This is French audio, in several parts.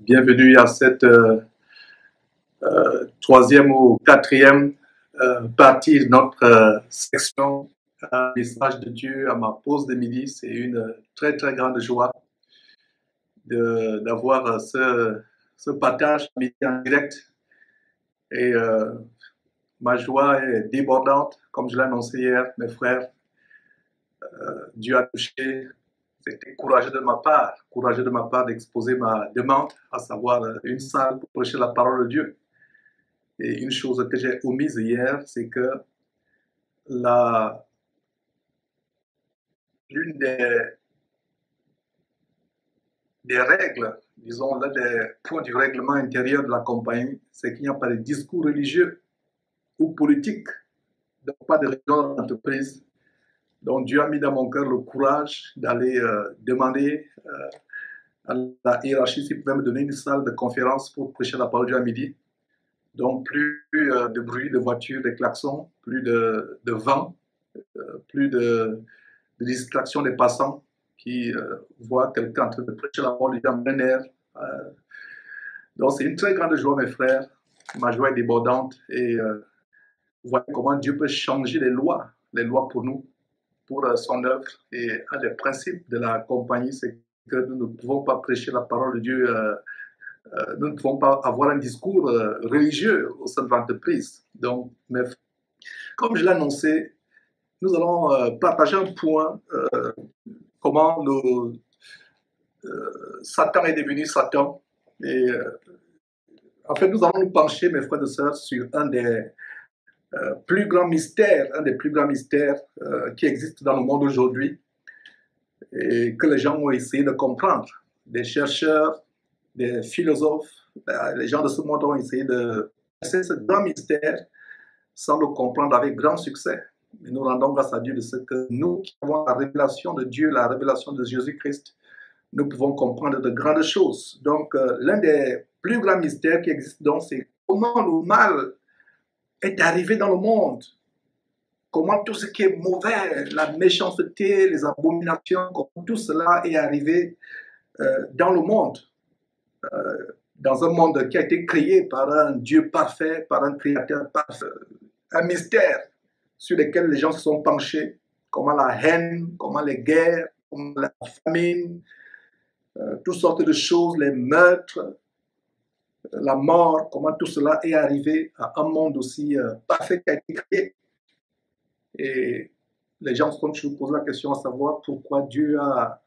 Bienvenue à cette troisième ou quatrième partie de notre section Message de Dieu à ma pause de midi. C'est une très très grande joie d'avoir ce partage midi en direct. Et ma joie est débordante, comme je l'ai annoncé hier, mes frères. Dieu a touché. C'était courageux de ma part d'exposer ma demande, à savoir une salle pour prêcher la parole de Dieu. Et une chose que j'ai omise hier, c'est que l'une des règles, disons, l'un des points du règlement intérieur de la compagnie, c'est qu'il n'y a pas de discours religieux ou politique, donc pas de religion dans l'entreprise. Donc Dieu a mis dans mon cœur le courage d'aller demander à la hiérarchie s'ils pouvaient me donner une salle de conférence pour prêcher la parole de Dieu à midi. Donc plus de bruit de voitures, de klaxons, plus de vent, plus de distraction des passants qui voient quelqu'un en train de prêcher la parole de Dieu en plein air. Donc c'est une très grande joie, mes frères. Ma joie est débordante et vous voyez comment Dieu peut changer les lois pour nous, pour son œuvre. Et un des principes de la compagnie, c'est que nous ne pouvons pas prêcher la parole de Dieu, nous ne pouvons pas avoir un discours religieux au sein de l'entreprise. Donc, comme je l'ai annoncé, nous allons partager un point, comment Satan est devenu Satan. Et en fait, nous allons nous pencher, mes frères et sœurs, sur un des plus grands mystères, qui existent dans le monde aujourd'hui et que les gens ont essayé de comprendre. Des chercheurs, des philosophes, les gens de ce monde ont essayé de passer ce grand mystère sans le comprendre avec grand succès. Mais nous rendons grâce à Dieu de ce que nous qui avons la révélation de Dieu, la révélation de Jésus-Christ, nous pouvons comprendre de grandes choses. Donc, l'un des plus grands mystères qui existent, donc, c'est comment le mal est arrivé dans le monde. Comment tout ce qui est mauvais, la méchanceté, les abominations, comment tout cela est arrivé dans le monde. Dans un monde qui a été créé par un Dieu parfait, par un créateur parfait. Un mystère sur lequel les gens se sont penchés. Comment la haine, comment les guerres, comment la famine, toutes sortes de choses, les meurtres, la mort, comment tout cela est arrivé à un monde aussi parfait qui a été créé. Et les gens se sont toujours posé la question à savoir pourquoi Dieu a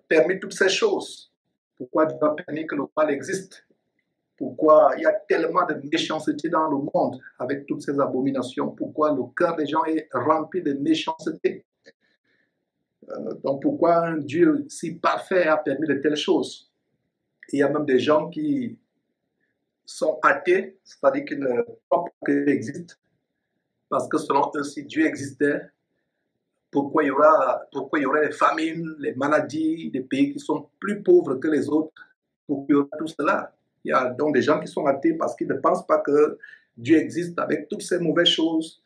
permis toutes ces choses. Pourquoi Dieu a permis que le mal existe. Pourquoi il y a tellement de méchanceté dans le monde avec toutes ces abominations. Pourquoi le cœur des gens est rempli de méchanceté. Donc pourquoi un Dieu si parfait a permis de telles choses. Et il y a même des gens qui sont athées, c'est-à-dire qu'ils ne croient pas que Dieu existe. Parce que selon eux, si Dieu existait, pourquoi il y aurait les famines, les maladies, des pays qui sont plus pauvres que les autres, pourquoi il y aura tout cela. Il y a donc des gens qui sont athées parce qu'ils ne pensent pas que Dieu existe avec toutes ces mauvaises choses,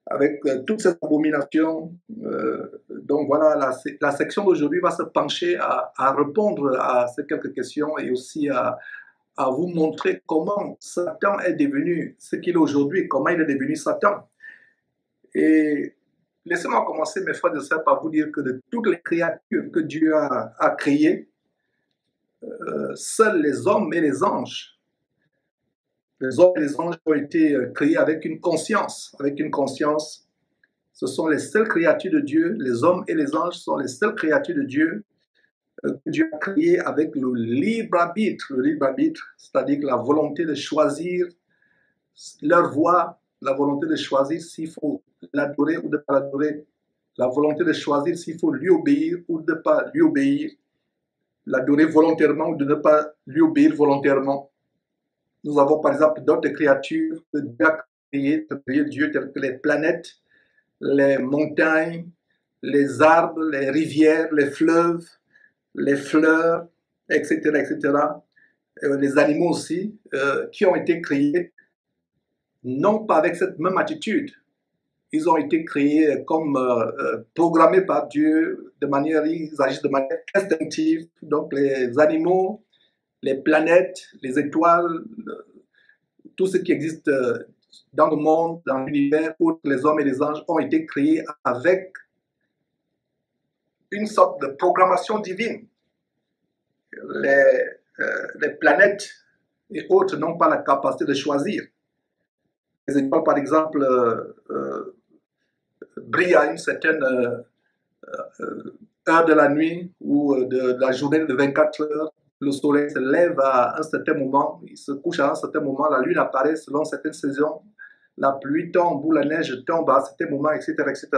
avec toutes ces abominations. Donc voilà, la section d'aujourd'hui va se pencher à répondre à ces quelques questions et aussi à vous montrer comment Satan est devenu ce qu'il est aujourd'hui, comment il est devenu Satan. Et laissez-moi commencer, mes frères et sœurs, par vous dire que de toutes les créatures que Dieu a créées, seuls les hommes et les anges ont été créés avec une conscience. Ce sont les seules créatures de Dieu. Les hommes et les anges sont les seules créatures de Dieu que Dieu a créées avec le libre arbitre, c'est-à-dire la volonté de choisir leur voie, la volonté de choisir s'il faut l'adorer ou de ne pas l'adorer, la volonté de choisir s'il faut lui obéir ou de ne pas lui obéir, l'adorer volontairement ou de ne pas lui obéir volontairement. Nous avons par exemple d'autres créatures que Dieu a créées, telles que les planètes, les montagnes, les arbres, les rivières, les fleuves, les fleurs, etc., etc. Les animaux aussi, qui ont été créés non pas avec cette même attitude. ils ont été créés comme programmés par Dieu, ils agissent de manière instinctive. Donc les animaux, les planètes, les étoiles, tout ce qui existe dans le monde, dans l'univers, où les hommes et les anges ont été créés avec une sorte de programmation divine. Les planètes et autres n'ont pas la capacité de choisir. Les étoiles, par exemple, brillent à une certaine heure de la nuit ou de la journée de 24 heures. Le soleil se lève à un certain moment, il se couche à un certain moment, la lune apparaît selon certaines saisons, la pluie tombe ou la neige tombe à un certain moment, etc., etc.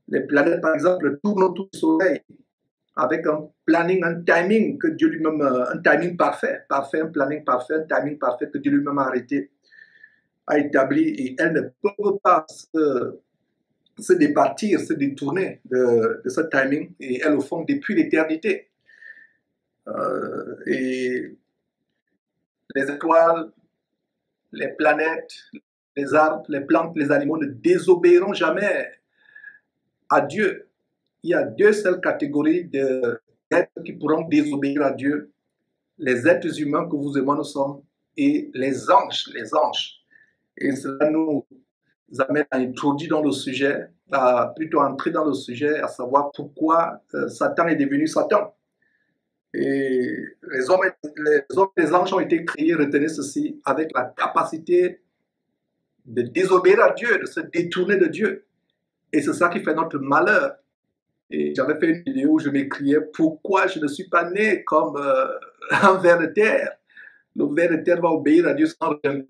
Les planètes, par exemple, tournent autour du soleil avec un planning, un timing que Dieu lui-même, un timing parfait, un planning parfait, un timing parfait que Dieu lui-même a arrêté, a établi, et elles ne peuvent pas se départir, se détourner de ce timing, et elles le font depuis l'éternité. Et les étoiles, les planètes, les arbres, les plantes, les animaux ne désobéiront jamais à Dieu. Il y a deux seules catégories d'êtres qui pourront désobéir à Dieu: les êtres humains que vous et moi nous sommes, et les anges, Et cela nous amène à introduire dans le sujet, à plutôt entrer dans le sujet, à savoir pourquoi Satan est devenu Satan. Et les hommes et les anges ont été créés, retenez ceci, avec la capacité de désobéir à Dieu, de se détourner de Dieu. Et c'est ça qui fait notre malheur. Et j'avais fait une vidéo où je m'écriais pourquoi je ne suis pas né comme un ver de terre. Le ver de terre va obéir à Dieu sans rien.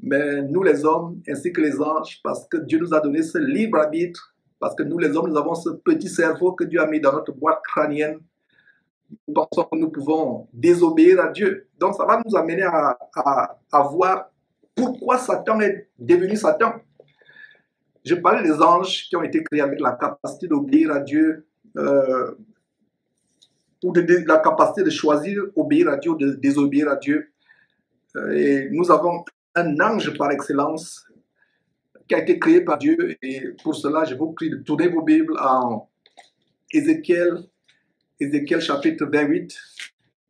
Mais nous les hommes, ainsi que les anges, parce que Dieu nous a donné ce libre arbitre, parce que nous les hommes, nous avons ce petit cerveau que Dieu a mis dans notre boîte crânienne, nous pensons que nous pouvons désobéir à Dieu. Donc ça va nous amener à voir pourquoi Satan est devenu Satan. Je parlais des anges qui ont été créés avec la capacité d'obéir à Dieu, ou la capacité de choisir obéir à Dieu ou de désobéir à Dieu. Et nous avons un ange par excellence qui a été créé par Dieu. Et pour cela, je vous prie de tourner vos Bibles en Ézéchiel chapitre 28.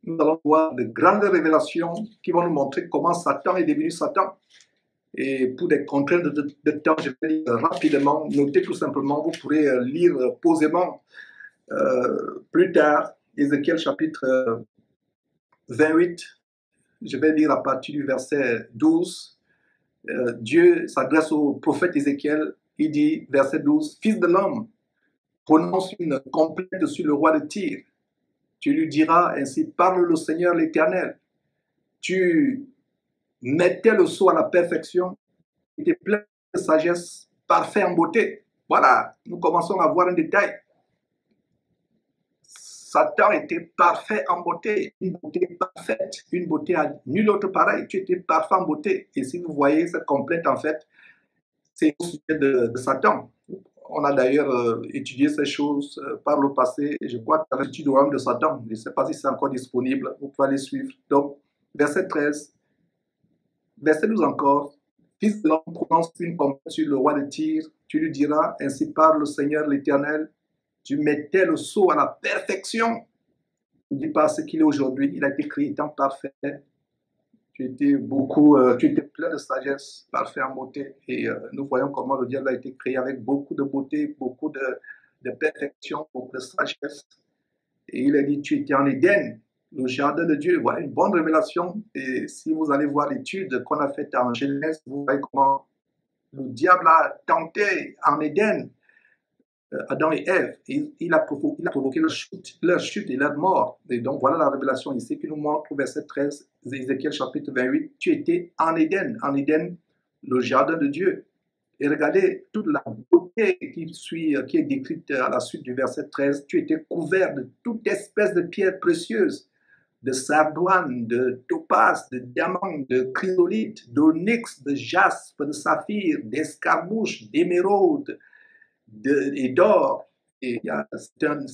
Nous allons voir de grandes révélations qui vont nous montrer comment Satan est devenu Satan. Et pour des contraintes de temps, je vais lire rapidement, noter tout simplement, vous pourrez lire posément plus tard, Ézéchiel chapitre 28, je vais lire à partir du verset 12. Dieu s'adresse au prophète Ézéchiel, il dit, verset 12, « Fils de l'homme, prononce une complainte sur le roi de Tyr. Tu lui diras, ainsi parle le Seigneur l'Éternel. Tu mettais le sceau à la perfection, tu étais plein de sagesse, parfait en beauté. » Voilà, nous commençons à voir un détail. Satan était parfait en beauté, une beauté parfaite, une beauté à nul autre pareil. Tu étais parfait en beauté. Et si vous voyez cette complainte, en fait, c'est au sujet de Satan. On a d'ailleurs étudié ces choses par le passé, et je crois que l'étude au royaume de Satan, je ne sais pas si c'est encore disponible, vous pouvez aller suivre. Donc, verset 13, verset 12 encore, « Fils de l'homme, prononce une complainte sur le roi de Tyr, tu lui diras, ainsi parle le Seigneur l'Éternel, tu mettais le sceau à la perfection. Ne dis pas ce qu'il est aujourd'hui, il a été créé étant parfait. Tu étais plein de sagesse, parfait en beauté. Et nous voyons comment le diable a été créé avec beaucoup de beauté, beaucoup de perfection, beaucoup de sagesse. Et il a dit, tu étais en Éden, le jardin de Dieu. Voilà une bonne révélation. Et si vous allez voir l'étude qu'on a faite en Genèse, vous voyez comment le diable a tenté en Éden Adam et Ève. Il a provoqué leur chute et leur mort. Et donc voilà la révélation ici qui nous montre au verset 13, Ézéchiel chapitre 28, tu étais en Éden, le jardin de Dieu. Et regardez toute la beauté qui est décrite à la suite du verset 13, tu étais couvert de toute espèce de pierres précieuses, de sardoine, de topaze, de diamant, de chrysolite, d'onyx, de jaspe, de saphir, d'escarbouche, d'émeraude, et d'or. Et c'est une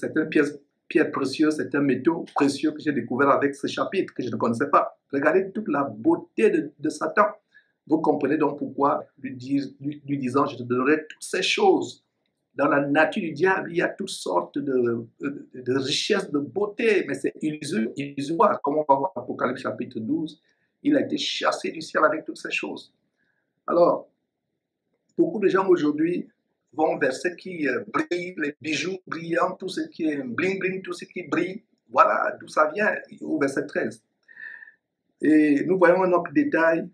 pierre précieuse, c'est un métaux précieux que j'ai découvert avec ce chapitre que je ne connaissais pas. Regardez toute la beauté de Satan. Vous comprenez donc pourquoi lui disant, je te donnerai toutes ces choses. Dans la nature du diable, il y a toutes sortes de richesses, de beauté, mais c'est illusoire. Comme on va voir Apocalypse chapitre 12, il a été chassé du ciel avec toutes ces choses. Alors, beaucoup de gens aujourd'hui vont vers ce qui brille, les bijoux brillants, tout ce qui est bling-bling, tout ce qui brille. Voilà d'où ça vient, au verset 13. Et nous voyons un autre détail,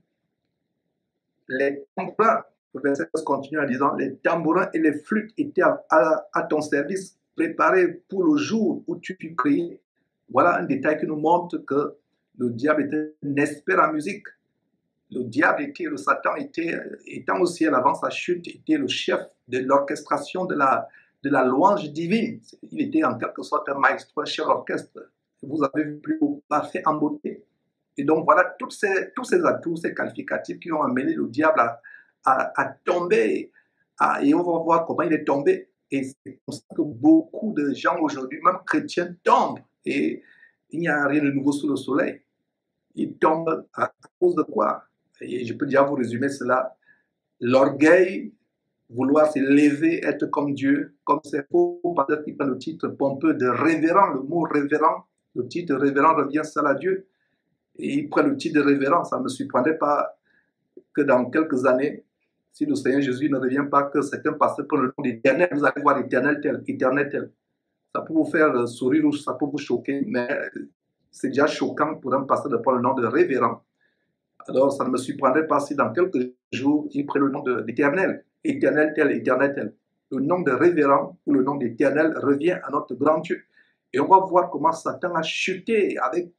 les tambourins. Le verset continue en disant, les tambourins et les flûtes étaient à ton service, préparés pour le jour où tu fus créé. Voilà un détail qui nous montre que le diable était un expert en musique. Le diable le Satan étant au ciel avant sa chute, était le chef de l'orchestration de la louange divine. Il était en quelque sorte un maestro, un chef d'orchestre. Vous avez vu plus haut, parfait en beauté. Et donc voilà tous ces atouts, ces qualificatifs qui ont amené le diable à tomber. Et on va voir comment il est tombé. Et c'est comme ça que beaucoup de gens aujourd'hui, même chrétiens, tombent. Et il n'y a rien de nouveau sous le soleil. Ils tombent à cause de quoi? Et je peux déjà vous résumer cela. L'orgueil, vouloir s'élever, être comme Dieu, comme c'est faux, parce qu'il prend le titre pompeux de révérend, le mot révérend. Le titre révérend revient seul à Dieu. Et il prend le titre de révérend. Ça ne me surprendrait pas que dans quelques années, si le Seigneur Jésus ne revient pas, que certains pasteur pour le nom d'Éternel, vous allez voir Éternel tel, Éternel tel. Ça peut vous faire sourire ou ça peut vous choquer, mais c'est déjà choquant pour un pasteur de prendre le nom de révérend. Alors, ça ne me surprendrait pas si dans quelques jours, il prend le nom d'Éternel, Éternel tel, Éternel tel. Le nom de révérend ou le nom d'Éternel revient à notre grand Dieu. Et on va voir comment Satan a chuté avec...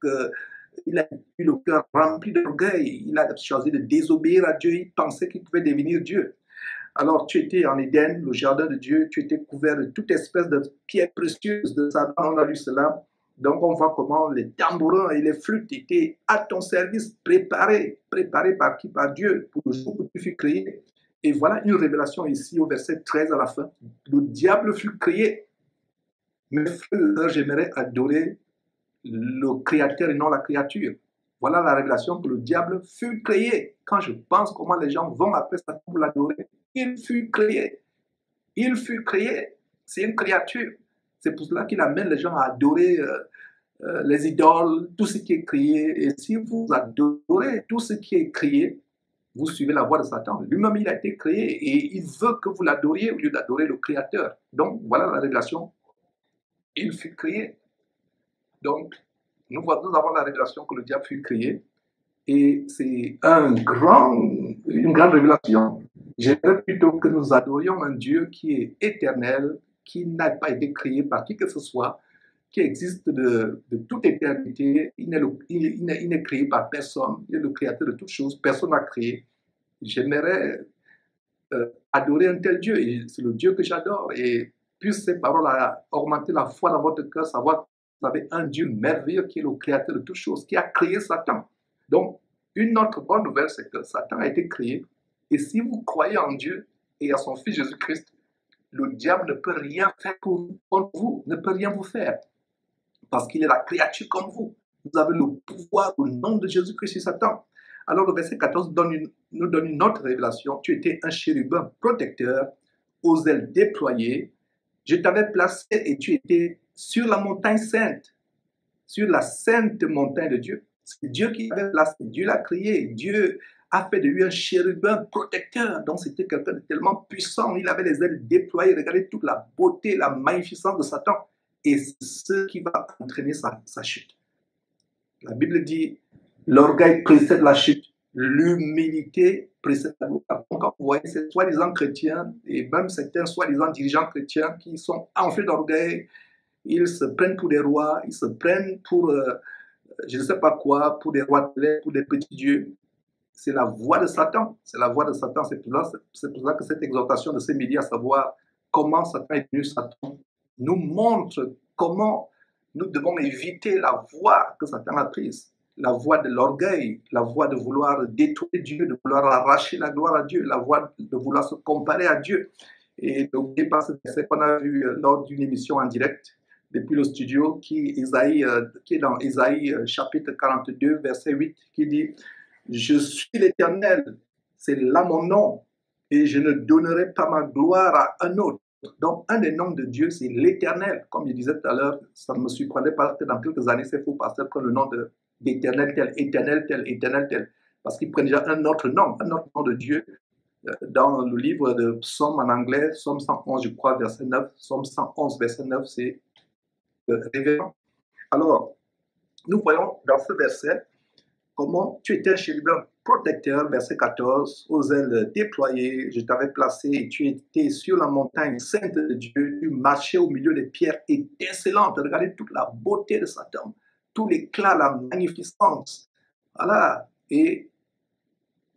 il a eu le cœur rempli d'orgueil. Il a choisi de désobéir à Dieu. Il pensait qu'il pouvait devenir Dieu. Alors, tu étais en Éden, le jardin de Dieu. Tu étais couvert de toute espèce de pierres précieuses de Satan. On a lu cela. Donc, on voit comment les tambourins et les flûtes étaient à ton service, préparés par qui? Par Dieu, pour le jour où tu fus créé. Et voilà une révélation ici au verset 13 à la fin. Le diable fut créé. Mes frères, j'aimerais adorer le créateur et non la créature. Voilà la révélation que le diable fut créé. Quand je pense comment les gens vont après Satan pour l'adorer, il fut créé. Il fut créé. C'est une créature. C'est pour cela qu'il amène les gens à adorer les idoles, tout ce qui est créé. Et si vous adorez tout ce qui est créé, vous suivez la voie de Satan. Lui-même, il a été créé et il veut que vous l'adoriez au lieu d'adorer le Créateur. Donc, voilà la révélation. Il fut créé. Donc, nous avons la révélation que le diable fut créé. Et c'est une grande révélation. J'aimerais plutôt que nous adorions un Dieu qui est éternel, qui n'a pas été créé par qui que ce soit, qui existe de toute éternité. Il n'est créé par personne. Il est le créateur de toutes choses. Personne n'a créé. J'aimerais adorer un tel Dieu. Et c'est le Dieu que j'adore. Et puisse ces paroles augmenter la foi dans votre cœur, savoir que vous avez un Dieu merveilleux qui est le créateur de toutes choses, qui a créé Satan. Donc, une autre bonne nouvelle, c'est que Satan a été créé. Et si vous croyez en Dieu et à son Fils Jésus-Christ, le diable ne peut rien faire contre vous, ne peut rien vous faire. Parce qu'il est la créature comme vous. Vous avez le pouvoir au nom de Jésus-Christ sur Satan. Alors le verset 14 nous donne une autre révélation. Tu étais un chérubin protecteur, aux ailes déployées. Je t'avais placé et tu étais sur la montagne sainte, sur la sainte montagne de Dieu. C'est Dieu qui l'avait placé, Dieu l'a créé, Dieu a fait de lui un chérubin protecteur. Donc c'était quelqu'un de tellement puissant, il avait les ailes déployées. Regardez toute la beauté, la magnificence de Satan. Et c'est ce qui va entraîner sa chute. La Bible dit, l'orgueil précède la chute, l'humilité précède la gloire. Donc quand vous voyez ces soi-disant chrétiens, et même certains soi-disant dirigeants chrétiens qui sont enflés d'orgueil, ils se prennent pour des rois, ils se prennent pour je ne sais pas quoi, pour des rois de l'air, pour des petits dieux. C'est la voie de Satan. C'est la voie de Satan. C'est pour ça que cette exhortation de ces médias, à savoir comment Satan est venu, Satan, nous montre comment nous devons éviter la voie que Satan a prise. La voie de l'orgueil, la voie de vouloir détruire Dieu, de vouloir arracher la gloire à Dieu, la voie de vouloir se comparer à Dieu. Et n'oubliez pas ce verset qu'on a vu lors d'une émission en direct depuis le studio, qui est dans Ésaïe chapitre 42, verset 8, qui dit « Je suis l'Éternel, c'est là mon nom, et je ne donnerai pas ma gloire à un autre. Donc, un des noms de Dieu, c'est l'Éternel. Comme je disais tout à l'heure, ça ne me surprendrait pas que dans quelques années, ces faux pasteurs prennent le nom d'Éternel tel, Éternel tel, Éternel tel, parce qu'ils prennent déjà un autre nom de Dieu. Dans le livre de Psaume en anglais, Psaume 111, je crois, verset 9, Psaume 111, verset 9, c'est révérend. Alors, nous voyons dans ce verset comment tu étais un chérubin protecteur, verset 14, aux ailes déployées, je t'avais placé et tu étais sur la montagne sainte de Dieu, tu marchais au milieu des pierres étincelantes, regardez toute la beauté de Satan, tout l'éclat, la magnificence. Voilà, et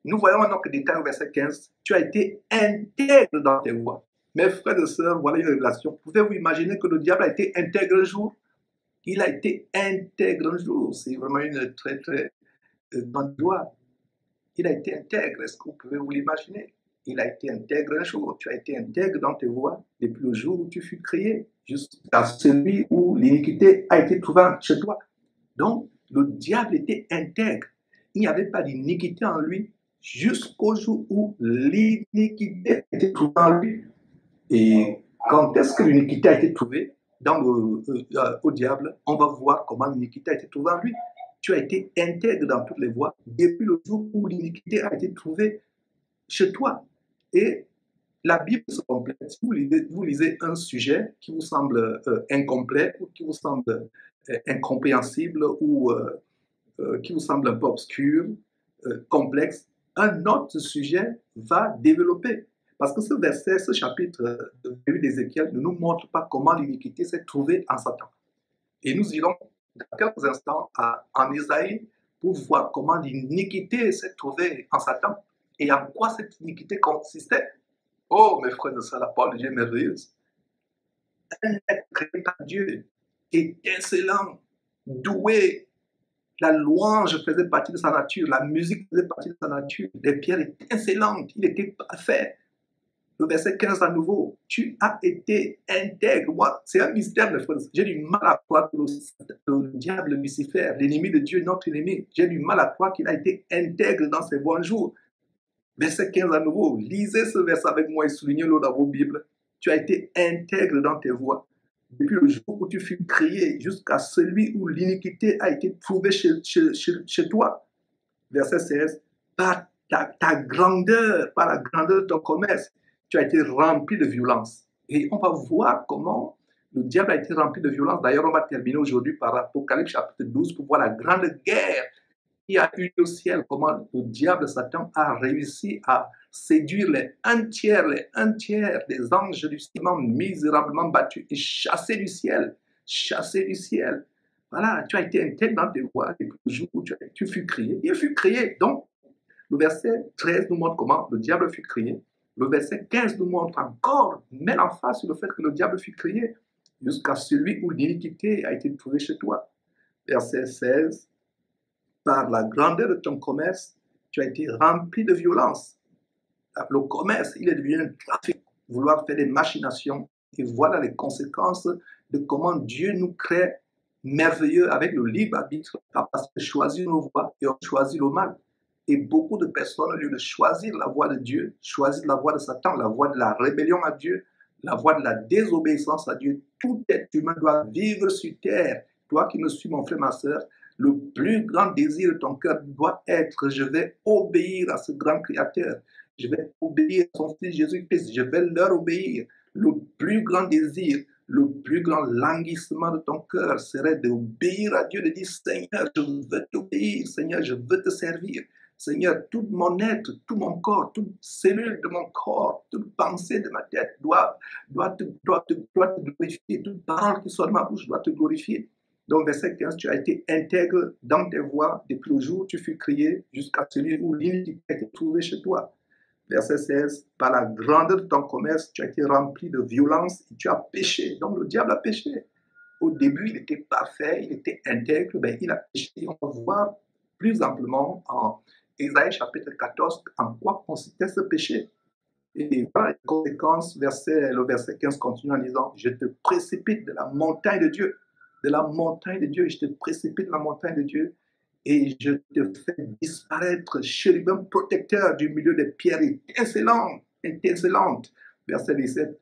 nous voyons un autre détail au verset 15, tu as été intègre dans tes voies. Mes frères et sœurs, voilà une révélation. Pouvez-vous imaginer que le diable a été intègre un jour? Il a été intègre un jour. C'est vraiment une très, très grande joie. Il a été intègre. Est-ce que vous pouvez vous l'imaginer? Il a été intègre un jour. Tu as été intègre dans tes voies depuis le jour où tu fus créé, jusqu'à celui où l'iniquité a été trouvée chez toi. Donc, le diable était intègre. Il n'y avait pas d'iniquité en lui jusqu'au jour où l'iniquité a été trouvée en lui. Et quand est-ce que l'iniquité a été trouvée au diable? On va voir comment l'iniquité a été trouvée en lui. Tu as été intègre dans toutes les voies depuis le jour où l'iniquité a été trouvée chez toi. Et la Bible se complète. Si vous lisez un sujet qui vous semble incomplet ou qui vous semble incompréhensible ou qui vous semble un peu obscur, complexe, un autre sujet va développer. Parce que ce verset, ce chapitre d'Ézéchiel ne nous montre pas comment l'iniquité s'est trouvée en Satan. Et nous irons dans quelques instants en Isaïe pour voir comment l'iniquité s'est trouvée en Satan et en quoi cette iniquité consistait. Oh, mes frères et sœurs, la parole de Dieu est merveilleuse. Un être créé par Dieu, étincelant, doué. La louange faisait partie de sa nature, la musique faisait partie de sa nature, les pierres étincelantes, il était parfait. Le verset 15 à nouveau, tu as été intègre. Moi, c'est un mystère, mes frères. J'ai du mal à croire que le diable Lucifer, l'ennemi de Dieu, notre ennemi, j'ai du mal à croire qu'il a été intègre dans ses bons jours. Verset 15 à nouveau, lisez ce verset avec moi et soulignez-le dans vos Bibles. Tu as été intègre dans tes voies depuis le jour où tu fus créé jusqu'à celui où l'iniquité a été trouvée chez toi. Verset 16, par ta grandeur, par la grandeur de ton commerce, tu as été rempli de violence. Et on va voir comment le diable a été rempli de violence. D'ailleurs, on va terminer aujourd'hui par Apocalypse chapitre 12 pour voir la grande guerre qui a eu au ciel, comment le diable Satan a réussi à séduire les un tiers des anges du ciel misérablement battus et chassés du ciel. Voilà, tu as été intègre dans tes voies depuis le jour où tu fus créé. Il fut créé. Donc, le verset 13 nous montre comment le diable fut créé. Le verset 15 nous montre encore, met l'emphase sur le fait que le diable fut créé jusqu'à celui où l'iniquité a été trouvée chez toi. Verset 16, par la grandeur de ton commerce, tu as été rempli de violence. Le commerce, il est devenu un trafic, vouloir faire des machinations. Et voilà les conséquences de comment Dieu nous crée merveilleux avec le libre arbitre, parce que choisir nos voies et on choisit le mal. Et beaucoup de personnes, au lieu de choisir la voie de Dieu, choisissent la voie de Satan, la voie de la rébellion à Dieu, la voie de la désobéissance à Dieu. Tout être humain doit vivre sur terre. Toi qui me suis, mon frère, ma soeur, le plus grand désir de ton cœur doit être: je vais obéir à ce grand Créateur. Je vais obéir à son Fils Jésus-Christ. Je vais leur obéir. Le plus grand désir, le plus grand languissement de ton cœur serait d'obéir à Dieu, de dire: Seigneur, je veux t'obéir. Seigneur, je veux te servir. Seigneur, tout mon être, tout mon corps, toute cellule de mon corps, toute pensée de ma tête doit te glorifier. Toute parole qui sort de ma bouche doit te glorifier. Donc, verset 15, tu as été intègre dans tes voies depuis le jour où tu fus créé jusqu'à celui où l'iniquité a été trouvée chez toi. Verset 16, par la grandeur de ton commerce, tu as été rempli de violence et tu as péché. Donc, le diable a péché. Au début, il était parfait, il était intègre, mais il a péché. On va voir plus amplement en Ésaïe chapitre 14 en quoi consistait ce péché. Et voilà les conséquences. Le verset 15 continue en disant: je te précipite de la montagne de Dieu. De la montagne de Dieu, je te précipite de la montagne de Dieu. et je te fais disparaître, chérubin protecteur du milieu des pierres étincelantes, étincelantes. Verset 17.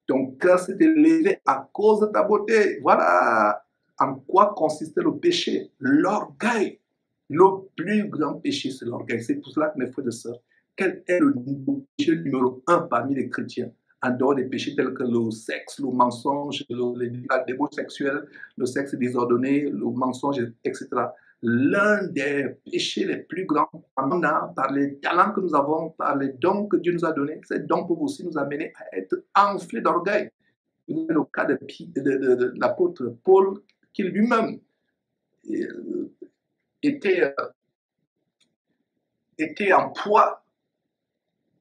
Ton cœur s'est élevé à cause de ta beauté. Voilà en quoi consistait le péché. L'orgueil. Le plus grand péché, c'est l'orgueil. C'est pour cela que mes frères et sœurs, quel est le péché numéro un parmi les chrétiens, en dehors des péchés tels que le sexe, le mensonge, la débauche sexuelle, le sexe désordonné, le mensonge, etc. L'un des péchés les plus grands, par les talents que nous avons, par les dons que Dieu nous a donnés, ces dons peuvent aussi nous amener à être enflés d'orgueil. Le cas de l'apôtre Paul, qui lui-même était, était en proie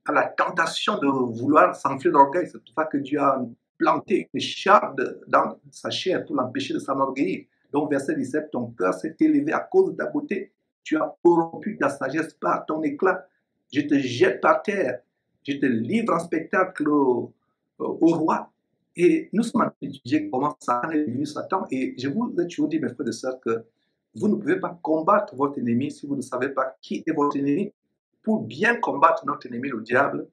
à la tentation de vouloir s'enfler d'orgueil. C'est pour ça que Dieu a planté une charde dans sa chair pour l'empêcher de s'enorgueillir. Donc, verset 17, ton cœur s'est élevé à cause de ta beauté. Tu as corrompu ta sagesse par ton éclat. Je te jette par terre. Je te livre en spectacle au roi. Et nous sommes en train d'étudier comment Satan est devenu Satan. Et je vous ai toujours dit, mes frères et sœurs, que vous ne pouvez pas combattre votre ennemi si vous ne savez pas qui est votre ennemi. Pour bien combattre notre ennemi, le diable,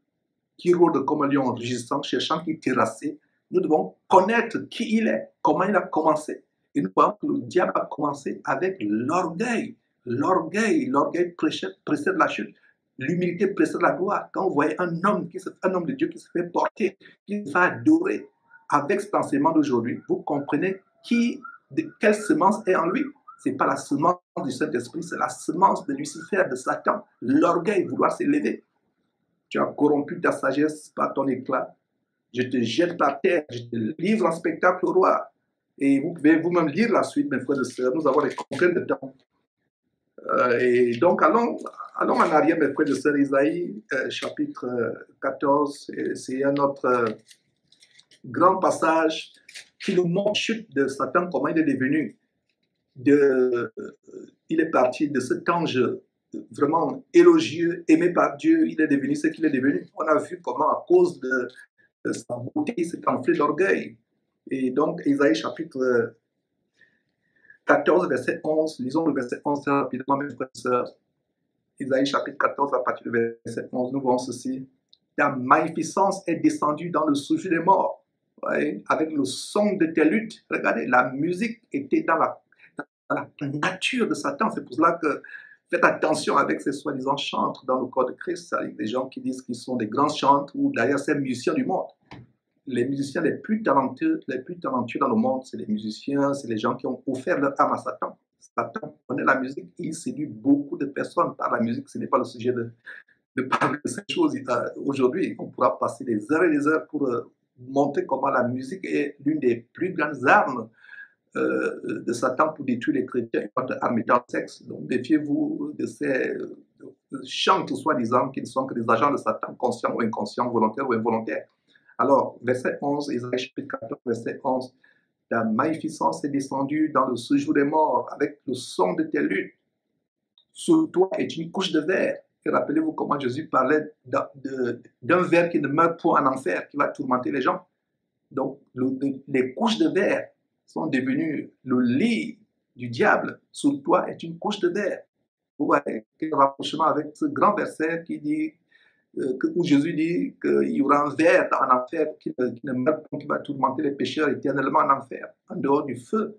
qui rôde comme un lion rugissant, cherchant qui terrasser, nous devons connaître qui il est, comment il a commencé. Et nous voyons que le diable a commencé avec l'orgueil. L'orgueil précède la chute. L'humilité précède la gloire. Quand vous voyez un homme de Dieu qui se fait porter, qui se fait adorer avec cet enseignement d'aujourd'hui, vous comprenez quelle semence est en lui. Ce n'est pas la semence du Saint-Esprit, c'est la semence de Lucifer, de Satan. L'orgueil, vouloir s'élever. Tu as corrompu ta sagesse par ton éclat. Je te jette par terre, je te livre en spectacle au roi. Et vous pouvez vous-même lire la suite, mes frères et sœurs. Nous avons des contraintes de temps. Et donc, allons en arrière, mes frères et sœurs, Isaïe, chapitre 14. C'est un autre grand passage qui nous montre la chute de Satan, comment il est devenu. Il est parti de cet ange vraiment élogieux, aimé par Dieu, il est devenu ce qu'il est devenu. On a vu comment, à cause de sa beauté, il s'est enflé d'orgueil. Et donc, Isaïe chapitre 14, verset 11, lisons le verset 11 très rapidement, mes frères et sœurs. Isaïe chapitre 14, à partir du verset 11, nous voyons ceci. Ta magnificence est descendue dans le souffle des morts, ouais, avec le son de tes luttes. Regardez, la musique était dans la nature de Satan. C'est pour cela que faites attention avec ces soi-disant chantres dans le corps de Christ, avec des gens qui disent qu'ils sont des grands chantres ou d'ailleurs ces musiciens du monde. Les musiciens les plus talentueux dans le monde, c'est les musiciens, c'est les gens qui ont offert leur âme à Satan. Satan connaît la musique, il séduit beaucoup de personnes par la musique. Ce n'est pas le sujet de parler de ces choses aujourd'hui. On pourra passer des heures et des heures pour montrer comment la musique est l'une des plus grandes armes de Satan pour détruire les chrétiens, notre arme étant le sexe. Donc défiez-vous de ces chantres soi-disant qui ne sont que des agents de Satan, conscients ou inconscients, volontaires ou involontaires. Alors, verset 11, Isaïe chapitre 14, verset 11, ta magnificence est descendue dans le séjour des morts avec le son de tes luttes. Sous toi est une couche de verre. Et rappelez-vous comment Jésus parlait d'un verre qui ne meurt point en enfer, qui va tourmenter les gens. Donc, les couches de verre sont devenues le lit du diable. Sous toi est une couche de verre. Vous voyez quel rapprochement avec ce grand verset qui dit, où Jésus dit qu'il y aura un ver en enfer qui ne meurt pas, qui va tourmenter les pécheurs éternellement en enfer, en dehors du feu.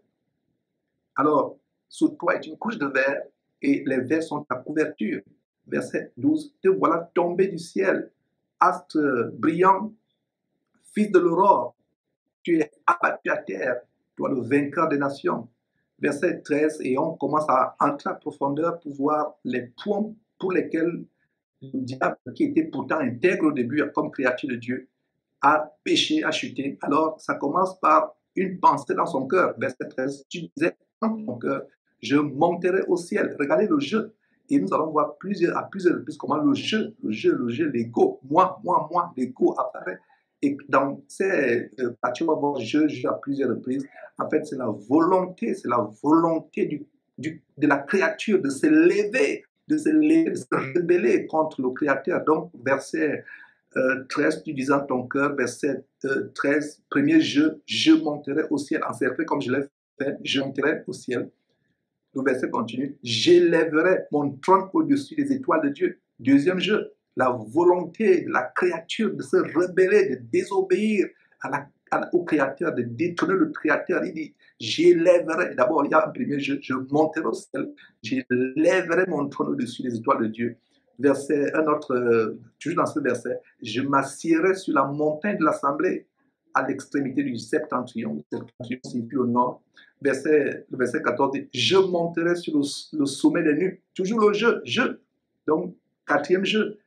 Alors, sous toi est une couche de verre et les vers sont ta couverture. Verset 12, te voilà tombé du ciel, astre brillant, fils de l'aurore, tu es abattu à terre, toi le vainqueur des nations. Verset 13, et on commence à entrer en profondeur pour voir les points pour lesquels le diable, qui était pourtant intègre au début comme créature de Dieu, a péché, a chuté. Alors, ça commence par une pensée dans son cœur. Verset 13, tu disais dans ton cœur, je monterai au ciel. Regardez le jeu. Et nous allons voir à plusieurs reprises comment le jeu, l'ego, moi, l'ego apparaît. Et dans ces parties, on va voir jeu à plusieurs reprises. En fait, c'est la volonté de la créature de s'élever, de se rebeller contre le Créateur. Donc, verset 13, tu disais en ton cœur, verset 13, premier jeu, je monterai au ciel, encerclé comme je l'ai fait, je monterai au ciel. Le verset continue. J'élèverai mon trône au-dessus des étoiles de Dieu. Deuxième jeu, la volonté de la créature de se rebeller, de désobéir au Créateur, de détourner le Créateur. Il dit, j'élèverai. D'abord, il y a un premier jeu, je monterai au ciel, j'élèverai mon trône au-dessus des étoiles de Dieu. Verset, un autre, toujours dans ce verset, je m'assiérai sur la montagne de l'assemblée à l'extrémité du septentrion. Le septentrion signifie au nord. Le verset 14 dit, je monterai sur le sommet des nues. Toujours le jeu. Donc, quatrième jeu.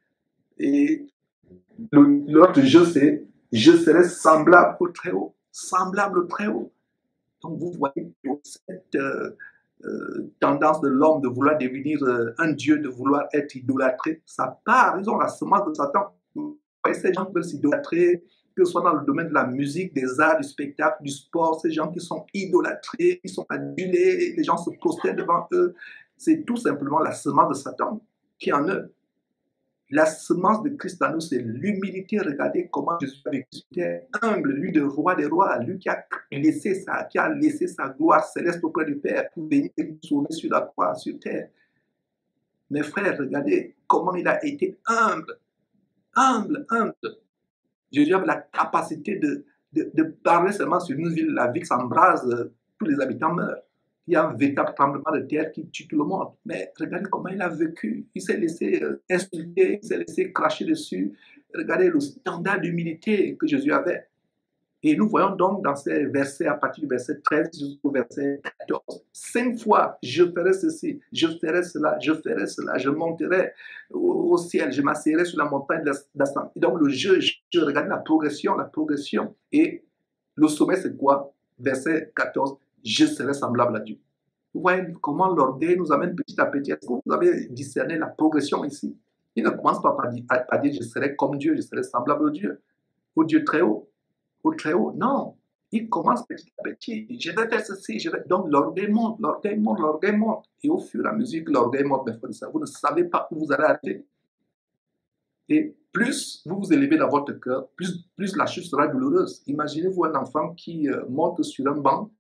Et l'autre jeu, c'est, je serai semblable au Très-Haut. Semblable au Très-Haut. Donc, vous voyez cette tendance de l'homme de vouloir devenir un Dieu, de vouloir être idolâtré. Ça part, ils ont la semence de Satan. Vous voyez, ces gens qui veulent s'idolâtrer, que ce soit dans le domaine de la musique, des arts, du spectacle, du sport, ces gens qui sont idolâtrés, qui sont adulés, les gens se prosternent devant eux. C'est tout simplement la semence de Satan qui est en eux. La semence de Christ en nous, c'est l'humilité. Regardez comment Jésus a vécu sur terre, humble, lui de roi des rois, lui qui a laissé sa gloire céleste auprès du Père pour venir nous sauver sur la croix, sur terre. Mes frères, regardez comment il a été humble. Jésus avait la capacité de parler seulement sur une ville, la ville s'embrase, tous les habitants meurent. Il y a un véritable tremblement de terre qui tue tout le monde. Mais regardez comment il a vécu. Il s'est laissé insulter, il s'est laissé cracher dessus. Regardez le standard d'humilité que Jésus avait. Et nous voyons donc dans ces versets, à partir du verset 13 jusqu'au verset 14, 5 fois, je ferai ceci, je ferai cela, je monterai au ciel, je m'assierai sur la montagne d'Astan. Et donc le jeu, je regarde la progression. Et le sommet, c'est quoi? Verset 14, je serai semblable à Dieu. Vous voyez comment l'orgueil nous amène petit à petit. Est-ce que vous avez discerné la progression ici? Il ne commence pas par dire je serai comme Dieu, je serai semblable au Dieu très haut. Au très haut, non. Il commence petit à petit. Je vais faire ceci, donc l'orgueil monte. Et au fur et à mesure que l'orgueil monte, vous ne savez pas où vous allez arrêter. Et plus vous vous élevez dans votre cœur, plus la chute sera douloureuse. Imaginez-vous un enfant qui monte sur un banc.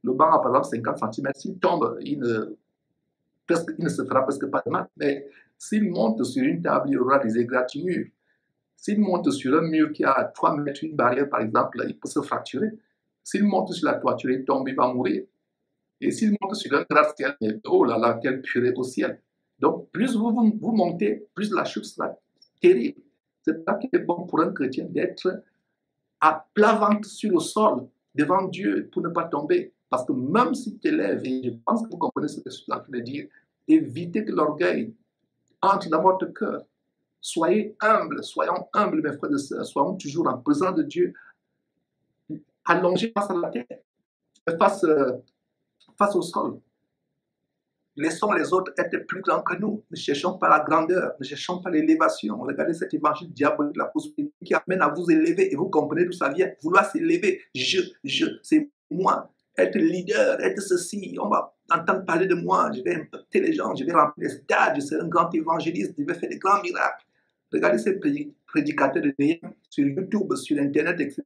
Le banc a par exemple 50 cm. S'il tombe, il ne se fera presque pas de mal. Mais s'il monte sur une table, il y aura des égratignures. S'il monte sur un mur qui a 3 mètres, une barrière par exemple, il peut se fracturer. S'il monte sur la toiture, il tombe, il va mourir. Et s'il monte sur un gratte-ciel, oh là là, quelle purée au ciel. Donc, plus vous montez, plus la chute sera terrible. C'est ça qui est bon pour un chrétien, d'être à plat ventre sur le sol, devant Dieu, pour ne pas tomber. Parce que même si tu t'élèves, et je pense que vous comprenez ce que je suis en train de dire, évitez que l'orgueil entre dans votre cœur. Soyons humbles, mes frères et sœurs, soyons toujours en présence de Dieu, allongés face à la terre, face au sol. Laissons les autres être plus grands que nous. Ne cherchons pas la grandeur, ne cherchons pas l'élévation. Regardez cet évangile diabolique de la prospérité qui amène à vous élever, et vous comprenez d'où ça vient. Vouloir s'élever, c'est moi, être leader, être ceci. On va entendre parler de moi, je vais impacter les gens, je vais remplir les stades, je serai un grand évangéliste, je vais faire des grands miracles. Regardez ces prédicateurs de néant sur YouTube, sur Internet, etc.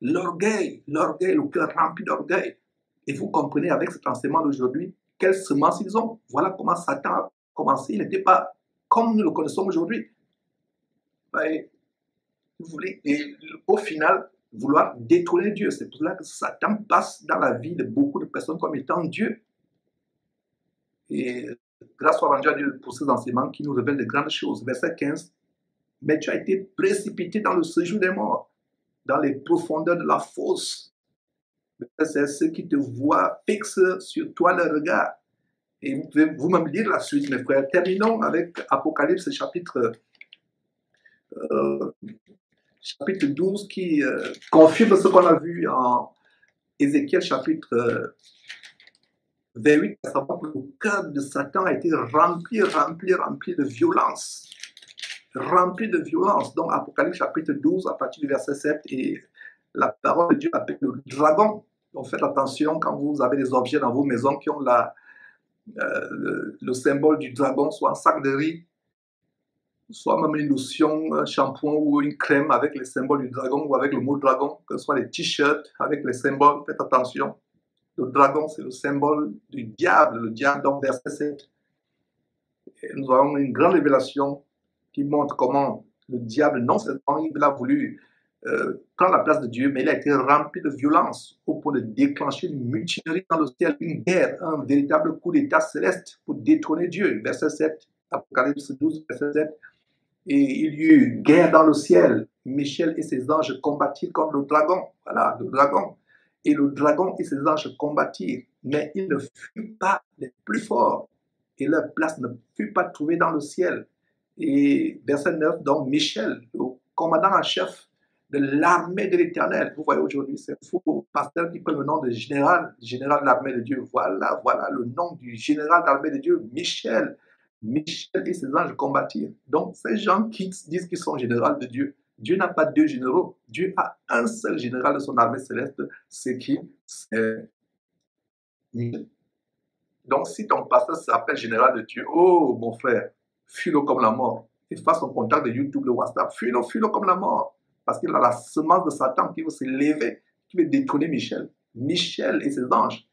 L'orgueil, le cœur rempli d'orgueil. Et vous comprenez avec cet enseignement d'aujourd'hui quelles semences ils ont. Voilà comment Satan a commencé. Il n'était pas comme nous le connaissons aujourd'hui. Vous voulez, et au final, vouloir détourner Dieu. C'est pour cela que Satan passe dans la vie de beaucoup de personnes comme étant Dieu. Et grâce soit rendue à Dieu pour ces enseignements qui nous révèlent de grandes choses. Verset 15. Mais tu as été précipité dans le séjour des morts, dans les profondeurs de la fosse. C'est ceux qui te voient fixent sur toi le regard. Et vous pouvez vous-même lire la suite, mes frères. Terminons avec Apocalypse chapitre 12 qui confirme ce qu'on a vu en Ézéchiel chapitre 28, à savoir que le cœur de Satan a été rempli de violence. Rempli de violence. Donc Apocalypse chapitre 12 à partir du verset 7, et la parole de Dieu appelle le dragon. Donc faites attention quand vous avez des objets dans vos maisons qui ont le symbole du dragon, soit un sac de riz, soit même une lotion, un shampoing ou une crème avec les symboles du dragon ou avec le mot dragon, que ce soit des t-shirts avec les symboles, faites attention. Le dragon, c'est le symbole du diable. Le diable, dans verset 7. Et nous avons une grande révélation qui montre comment le diable, non seulement il a voulu prendre la place de Dieu, mais il a été rempli de violence au point de déclencher une mutinerie dans le ciel, une guerre, un véritable coup d'état céleste pour détrôner Dieu. Verset 7, Apocalypse 12, verset 7. Et il y eut guerre dans le ciel. Michel et ses anges combattirent contre le dragon. Voilà, le dragon. Et le dragon et ses anges combattirent, mais ils ne furent pas les plus forts. Et leur place ne fut pas trouvée dans le ciel. Et verset 9, donc Michel, le commandant en chef de l'armée de l'Éternel. Vous voyez aujourd'hui, c'est un faux pasteur qui prend le nom de général de l'armée de Dieu. Voilà, voilà le nom du général de l'armée de Dieu, Michel. Michel et ses anges combattirent. Donc, ces gens qui disent qu'ils sont généraux de Dieu, Dieu n'a pas deux généraux. Dieu a un seul général de son armée céleste, c'est qui? C'est Michel. Donc, si ton pasteur s'appelle général de Dieu, oh, mon frère, fuis-le comme la mort. Et fasse son contact de YouTube, le WhatsApp, fuis-le comme la mort. Parce qu'il a la semence de Satan qui veut se lever, qui veut détrôner Michel. Michel et ses anges.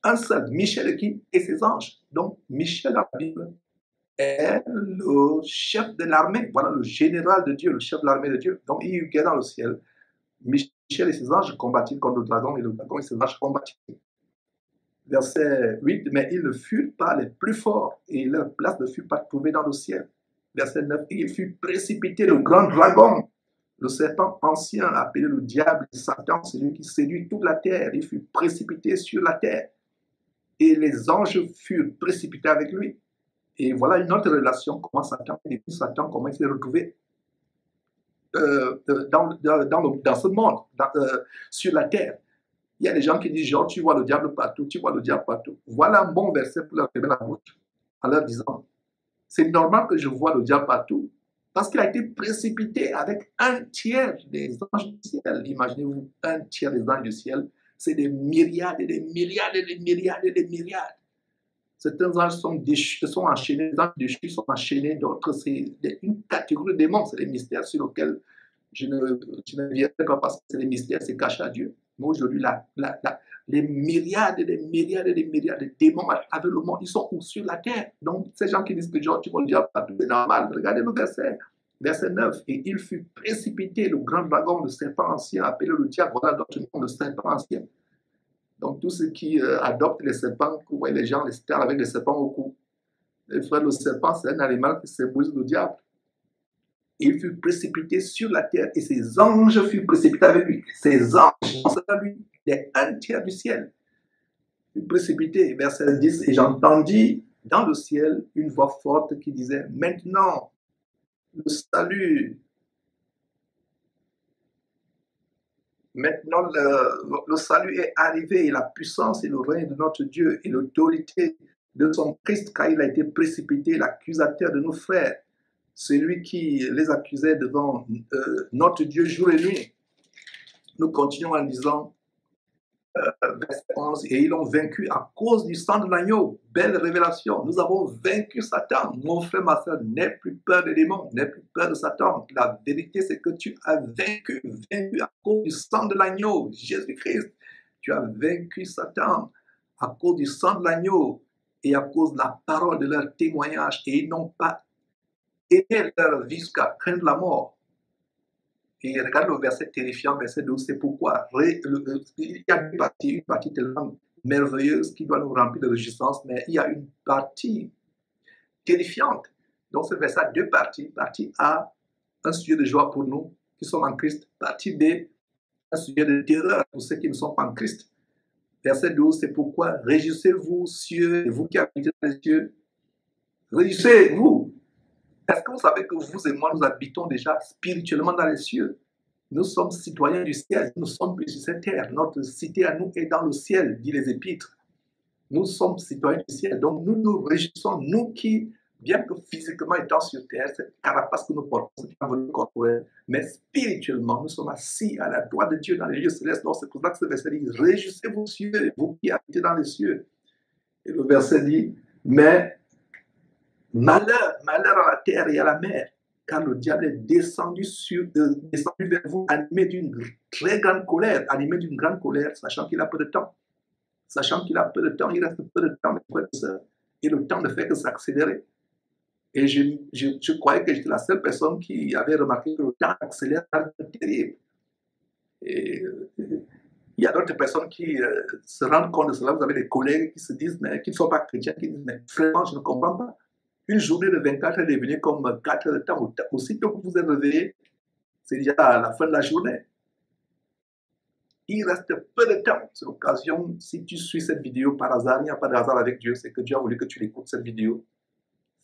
Un seul, Michel et qui? Et ses anges. Donc, Michel dans la Bible est le chef de l'armée. Voilà, le général de Dieu, le chef de l'armée de Dieu. Donc, il y a eu guerre dans le ciel. Michel et ses anges combattirent contre le dragon et le dragon et ses anges combattirent. Verset 8, mais ils ne furent pas les plus forts et leur place ne fut pas trouvée dans le ciel. Verset 9, il fut précipité le grand dragon, le serpent ancien appelé le diable et Satan, celui qui séduit toute la terre. Il fut précipité sur la terre et les anges furent précipités avec lui. Et voilà une autre relation, comment Satan, depuis Satan, comment il s'est retrouvé dans ce monde, sur la terre. Il y a des gens qui disent, genre, tu vois le diable partout, tu vois le diable partout. Voilà un bon verset pour leur fermer la bouche, en leur disant, c'est normal que je vois le diable partout, parce qu'il a été précipité avec un tiers des anges du ciel. Imaginez-vous, un tiers des anges du ciel, c'est des myriades et des myriades et des myriades et des myriades. Certains anges sont déchus, sont enchaînés, les anges déchus sont enchaînés, d'autres, c'est une catégorie de démons, c'est des mystères sur lesquels je ne viendrai pas parce que c'est des mystères, c'est caché à Dieu. Mais aujourd'hui, les myriades et des myriades et des myriades de démons avec le monde, ils sont où? Sur la terre. Donc, ces gens qui disent que genre, tu vas le dire partout, c'est normal. Regardez le verset. Verset 9. Et il fut précipité, le grand dragon, le serpent ancien, appelé le diable. Voilà d'autres noms, le serpent ancien. Donc, tous ceux qui adoptent les serpents, vous voyez les gens, les stars avec les serpents au cou. Les frères, le serpent, c'est un animal qui symbolise le diable. Il fut précipité sur la terre et ses anges furent précipités avec lui. Ses anges, c'est à lui, les un tiers du ciel. Il fut précipité, verset 10, et j'entendis dans le ciel une voix forte qui disait, maintenant, le salut, maintenant le salut est arrivé, et la puissance et le règne de notre Dieu et l'autorité de son Christ, car il a été précipité, l'accusateur de nos frères. Celui qui les accusait devant notre Dieu jour et nuit. Nous continuons en disant, verset 11, et ils l'ont vaincu à cause du sang de l'agneau. Belle révélation. Nous avons vaincu Satan. Mon frère, ma soeur, n'aie plus peur des démons, n'aie plus peur de Satan. La vérité, c'est que tu as vaincu à cause du sang de l'agneau, Jésus-Christ. Tu as vaincu Satan à cause du sang de l'agneau et à cause de la parole de leur témoignage. Et ils n'ont pas aider leur vie jusqu'à craindre la mort. Et regarde le verset terrifiant, verset 12, c'est pourquoi il y a une partie tellement merveilleuse qui doit nous remplir de réjouissance, mais il y a une partie terrifiante. Donc ce verset a deux parties. Partie A, un sujet de joie pour nous qui sommes en Christ. Partie B, un sujet de terreur pour ceux qui ne sont pas en Christ. Verset 12, c'est pourquoi réjouissez-vous, cieux, et vous qui habitez dans les cieux, réjouissez-vous. Est-ce que vous savez que vous et moi, nous habitons déjà spirituellement dans les cieux? Nous sommes citoyens du ciel, nous sommes plus sur cette terre. Notre cité à nous est dans le ciel, dit les Épîtres. Nous sommes citoyens du ciel, donc nous nous réjouissons, nous qui, bien que physiquement étant sur terre, cette carapace que nous portons, c'est un volume corporel, mais spirituellement, nous sommes assis à la droite de Dieu dans les lieux célestes. Donc c'est pour ça que ce verset dit, réjouissez-vous cieux, vous qui habitez dans les cieux. Et le verset dit, mais malheur à la terre et à la mer, car le diable est descendu vers vous, animé d'une grande colère, sachant qu'il a peu de temps. sachant qu'il a peu de temps, il reste peu de temps, mes frères et sœurs, et le temps ne fait que s'accélérer. Et je croyais que j'étais la seule personne qui avait remarqué que le temps accélère terrible. Et il y a d'autres personnes qui se rendent compte de cela. Vous avez des collègues qui se disent, mais qui ne sont pas chrétiens, qui disent, mais vraiment, je ne comprends pas. Une journée de 24 heures est devenue comme 4 heures de temps. Aussitôt que vous êtes réveillé, c'est déjà la fin de la journée. Il reste peu de temps. C'est l'occasion, si tu suis cette vidéo par hasard, il n'y a pas de hasard avec Dieu, c'est que Dieu a voulu que tu l'écoutes cette vidéo.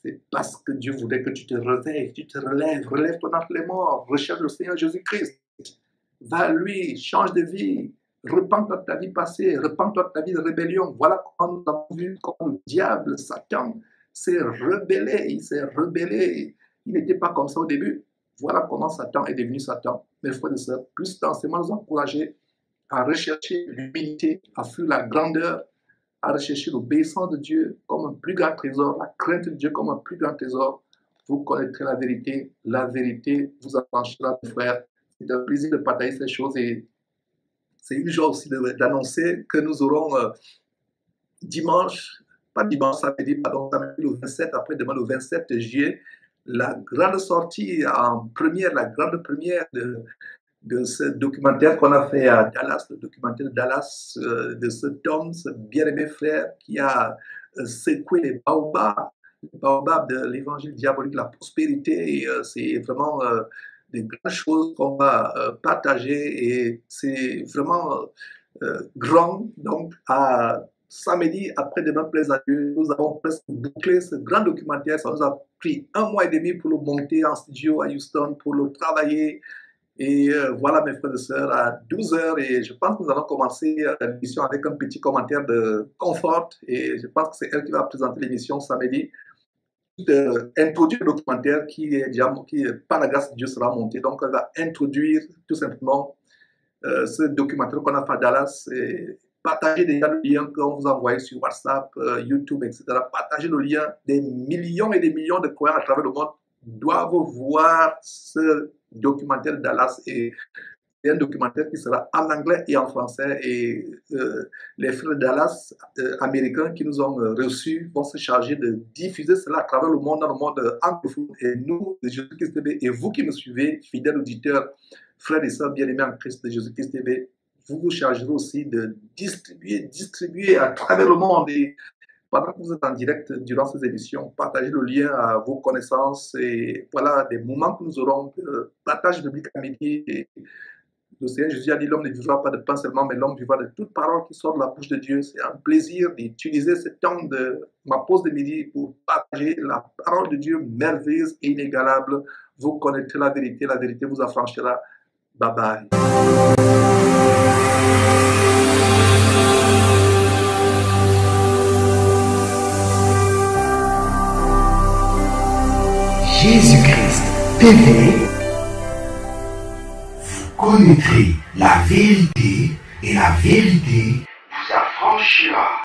C'est parce que Dieu voulait que tu te réveilles, tu te relèves, relève-toi d'entre les morts, recherche le Seigneur Jésus-Christ. Va à lui, change de vie, repens-toi de ta vie passée, repens-toi de ta vie de rébellion. Voilà comment nous avons vu comment le diable, Satan, s'est rebellé, il s'est rebellé. Il n'était pas comme ça au début. Voilà comment Satan est devenu Satan. Mes frères et sœurs, plus densément nous encourager à rechercher l'humilité, à fuir la grandeur, à rechercher l'obéissance de Dieu comme un plus grand trésor, la crainte de Dieu comme un plus grand trésor. Vous connaîtrez la vérité vous affranchira, mes frères. C'est un plaisir de partager ces choses et c'est une joie aussi d'annoncer que nous aurons dimanche, pas dimanche, samedi, pardon, samedi le 27, après-demain le 27 juillet, la grande sortie en première, la grande première de ce documentaire qu'on a fait à Dallas, le documentaire de Dallas, de cet homme, ce bien-aimé frère qui a secoué les baobabs de l'évangile diabolique, la prospérité. C'est vraiment des grandes choses qu'on va partager et c'est vraiment grand. Donc, à samedi, après-demain, plaise à Dieu, nous avons presque bouclé ce grand documentaire. Ça nous a pris 1 mois et demi pour le monter en studio à Houston, pour le travailler. Et voilà, mes frères et sœurs, à 12 h, et je pense que nous allons commencer l'émission avec un petit commentaire de Comfort, et je pense que c'est elle qui va présenter l'émission samedi. Introduire le documentaire qui, par la grâce de Dieu, sera monté. Donc, elle va introduire tout simplement ce documentaire qu'on a fait à Dallas, et partager déjà le lien qu'on vous envoie sur WhatsApp, YouTube, etc. Partager le lien. Des millions et des millions de croyants à travers le monde doivent voir ce documentaire de Dallas, et c'est un documentaire qui sera en anglais et en français, et les frères de Dallas américains qui nous ont reçus vont se charger de diffuser cela à travers le monde, dans le monde anglophone. Et nous, de Jésus-Christ TV, et vous qui me suivez, fidèles auditeurs, frères et sœurs bien-aimés en Christ de Jésus-Christ TV, vous vous chargerez aussi de distribuer à travers le monde. Et pendant que vous êtes en direct durant ces émissions, partagez le lien à vos connaissances. Et voilà des moments que nous aurons de partage biblique à midi. Et le Seigneur Jésus a dit, l'homme ne vivra pas de pain seulement, mais l'homme vivra de toute parole qui sort de la bouche de Dieu. C'est un plaisir d'utiliser ce temps de ma pause de midi pour partager la parole de Dieu merveilleuse et inégalable. Vous connaîtrez la vérité vous affranchira. Bye bye. Jésus-Christ TV, vous connaîtrez la vérité et la vérité vous affranchira.